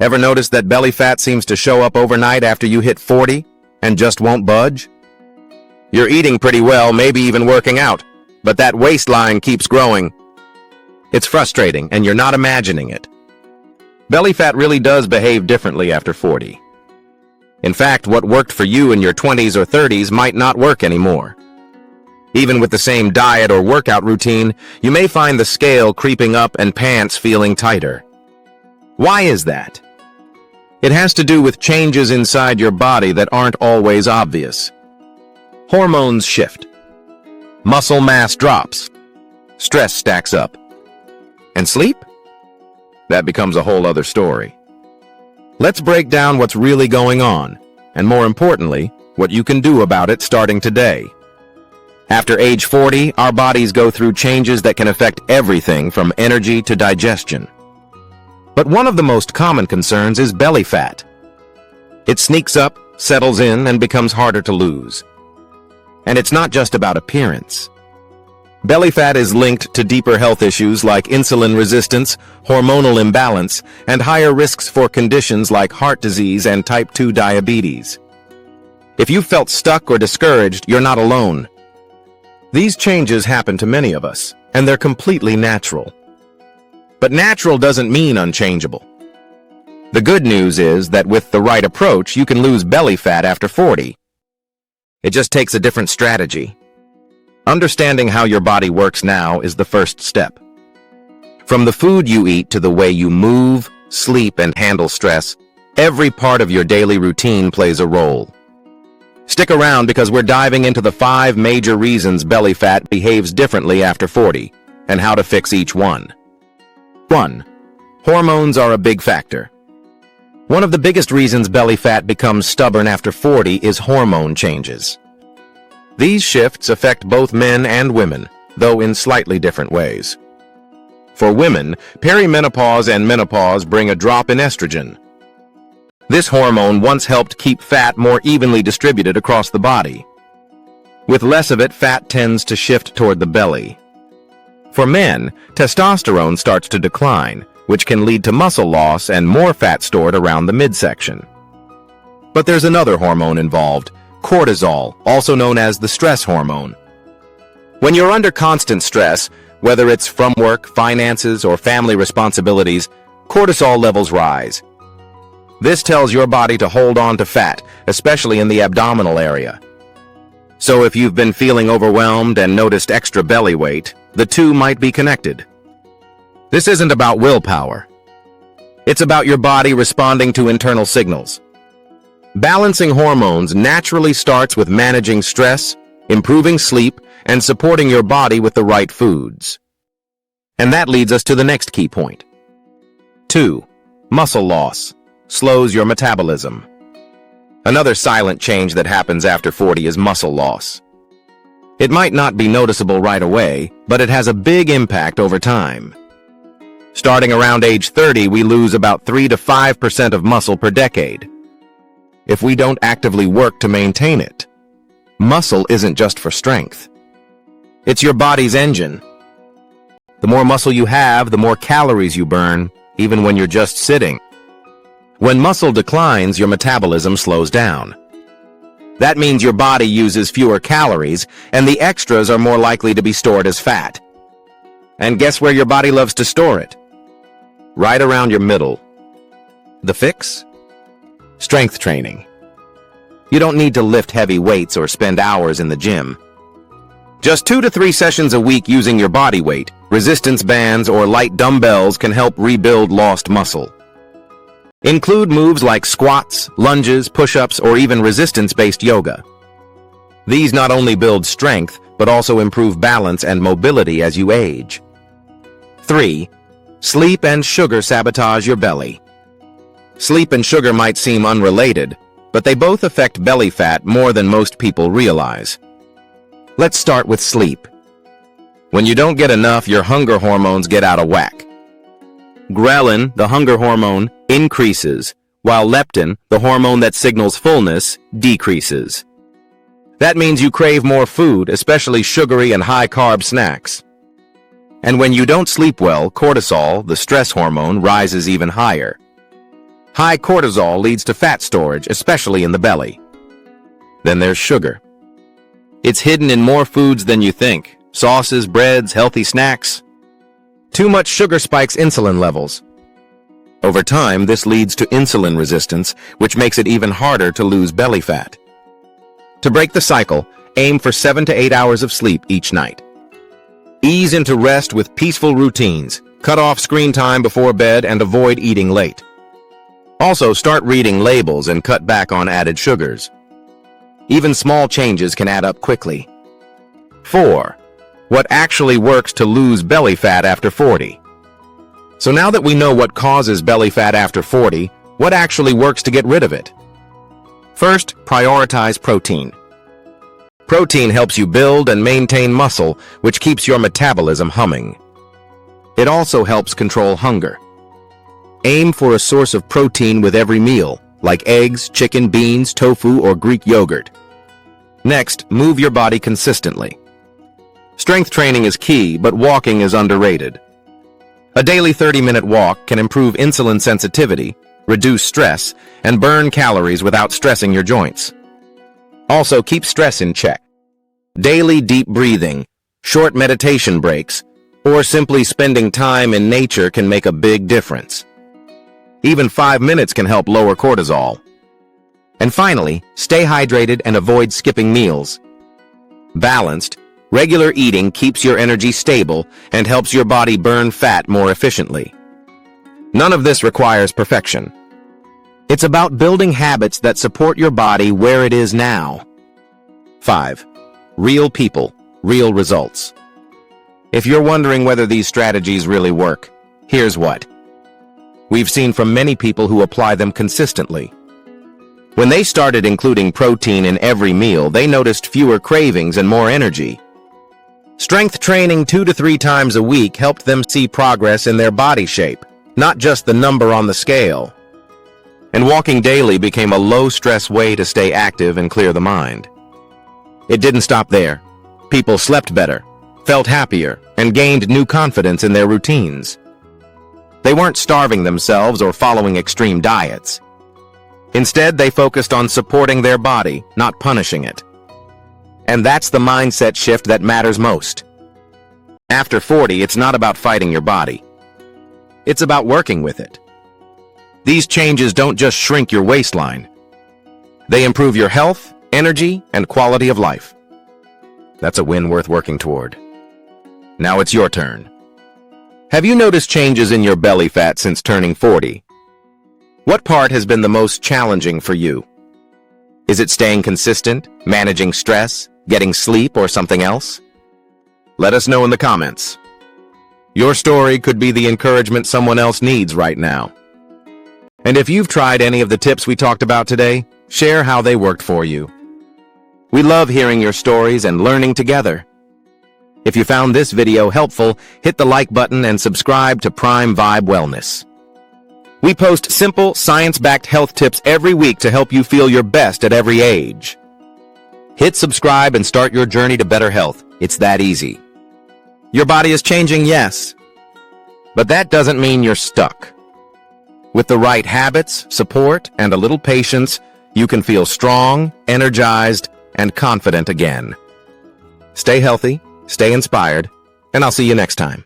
Ever notice that belly fat seems to show up overnight after you hit 40 and just won't budge? You're eating pretty well, maybe even working out, but that waistline keeps growing. It's frustrating, and you're not imagining it. Belly fat really does behave differently after 40. In fact, what worked for you in your 20s or 30s might not work anymore. Even with the same diet or workout routine, you may find the scale creeping up and pants feeling tighter. Why is that? It has to do with changes inside your body that aren't always obvious. Hormones shift. Muscle mass drops. Stress stacks up. And sleep? That becomes a whole other story. Let's break down what's really going on, and more importantly, what you can do about it starting today. After age 40, our bodies go through changes that can affect everything from energy to digestion. But one of the most common concerns is belly fat. It sneaks up, settles in, and becomes harder to lose. And it's not just about appearance. Belly fat is linked to deeper health issues like insulin resistance, hormonal imbalance, and higher risks for conditions like heart disease and type 2 diabetes. If you felt stuck or discouraged, you're not alone. These changes happen to many of us, and they're completely natural. But natural doesn't mean unchangeable. The good news is that with the right approach, you can lose belly fat after 40. It just takes a different strategy. Understanding how your body works now is the first step. From the food you eat to the way you move, sleep, and handle stress, every part of your daily routine plays a role. Stick around because we're diving into the 5 major reasons belly fat behaves differently after 40, and how to fix each one. 1. Hormones are a big factor. One of the biggest reasons belly fat becomes stubborn after 40 is hormone changes. These shifts affect both men and women, though in slightly different ways. For women, perimenopause and menopause bring a drop in estrogen. This hormone once helped keep fat more evenly distributed across the body. With less of it, fat tends to shift toward the belly. For men, testosterone starts to decline, which can lead to muscle loss and more fat stored around the midsection. But there's another hormone involved, cortisol, also known as the stress hormone. When you're under constant stress, whether it's from work, finances, or family responsibilities, cortisol levels rise. This tells your body to hold on to fat, especially in the abdominal area. So if you've been feeling overwhelmed and noticed extra belly weight, the two might be connected. This isn't about willpower. It's about your body responding to internal signals. Balancing hormones naturally starts with managing stress, improving sleep, and supporting your body with the right foods. And that leads us to the next key point. 2. Muscle loss slows your metabolism. Another silent change that happens after 40 is muscle loss. It might not be noticeable right away, but it has a big impact over time. Starting around age 30, we lose about 3 to 5% of muscle per decade. If we don't actively work to maintain it, muscle isn't just for strength. It's your body's engine. The more muscle you have, the more calories you burn, even when you're just sitting. When muscle declines, your metabolism slows down. That means your body uses fewer calories, and the extras are more likely to be stored as fat. And guess where your body loves to store it? Right around your middle. The fix? Strength training. You don't need to lift heavy weights or spend hours in the gym. Just 2 to 3 sessions a week using your body weight, resistance bands, or light dumbbells can help rebuild lost muscle. Include moves like squats, lunges, push-ups, or even resistance-based yoga. These not only build strength, but also improve balance and mobility as you age. 3. Sleep and sugar sabotage your belly. Sleep and sugar might seem unrelated, but they both affect belly fat more than most people realize. Let's start with sleep. When you don't get enough, your hunger hormones get out of whack. Ghrelin, the hunger hormone, increases, while leptin, the hormone that signals fullness, decreases. That means you crave more food, especially sugary and high-carb snacks. And when you don't sleep well, cortisol, the stress hormone, rises even higher. High cortisol leads to fat storage, especially in the belly. Then there's sugar. It's hidden in more foods than you think. Sauces, breads, healthy snacks. Too much sugar spikes insulin levels. Over time, this leads to insulin resistance, which makes it even harder to lose belly fat. To break the cycle, aim for 7 to 8 hours of sleep each night. Ease into rest with peaceful routines. Cut off screen time before bed and avoid eating late. Also, start reading labels and cut back on added sugars. Even small changes can add up quickly. 4. What actually works to lose belly fat after 40? So now that we know what causes belly fat after 40, what actually works to get rid of it? First, prioritize protein. Protein helps you build and maintain muscle, which keeps your metabolism humming. It also helps control hunger. Aim for a source of protein with every meal, like eggs, chicken, beans, tofu, or Greek yogurt. Next, move your body consistently. Strength training is key, but walking is underrated. A daily 30-minute walk can improve insulin sensitivity, reduce stress, and burn calories without stressing your joints. Also, keep stress in check. Daily deep breathing, short meditation breaks, or simply spending time in nature can make a big difference. Even 5 minutes can help lower cortisol. And finally, stay hydrated and avoid skipping meals. Balanced, regular eating keeps your energy stable and helps your body burn fat more efficiently. None of this requires perfection. It's about building habits that support your body where it is now. 5. Real people, real results. If you're wondering whether these strategies really work, here's what. We've seen from many people who apply them consistently. When they started including protein in every meal, they noticed fewer cravings and more energy. Strength training 2 to 3 times a week helped them see progress in their body shape, not just the number on the scale. And walking daily became a low-stress way to stay active and clear the mind. It didn't stop there. People slept better, felt happier, and gained new confidence in their routines. They weren't starving themselves or following extreme diets. Instead, they focused on supporting their body, not punishing it. And that's the mindset shift that matters most. After 40, it's not about fighting your body. It's about working with it. These changes don't just shrink your waistline. They improve your health, energy, and quality of life. That's a win worth working toward. Now it's your turn. Have you noticed changes in your belly fat since turning 40? What part has been the most challenging for you? Is it staying consistent, managing stress, getting sleep, or something else? Let us know in the comments. Your story could be the encouragement someone else needs right now. And if you've tried any of the tips we talked about today, share how they worked for you. We love hearing your stories and learning together. If you found this video helpful, hit the like button and subscribe to Prime Vibe Wellness. We post simple, science-backed health tips every week to help you feel your best at every age. Hit subscribe and start your journey to better health. It's that easy. Your body is changing, yes, but that doesn't mean you're stuck. With the right habits, support, and a little patience, you can feel strong, energized, and confident again. Stay healthy, stay inspired, and I'll see you next time.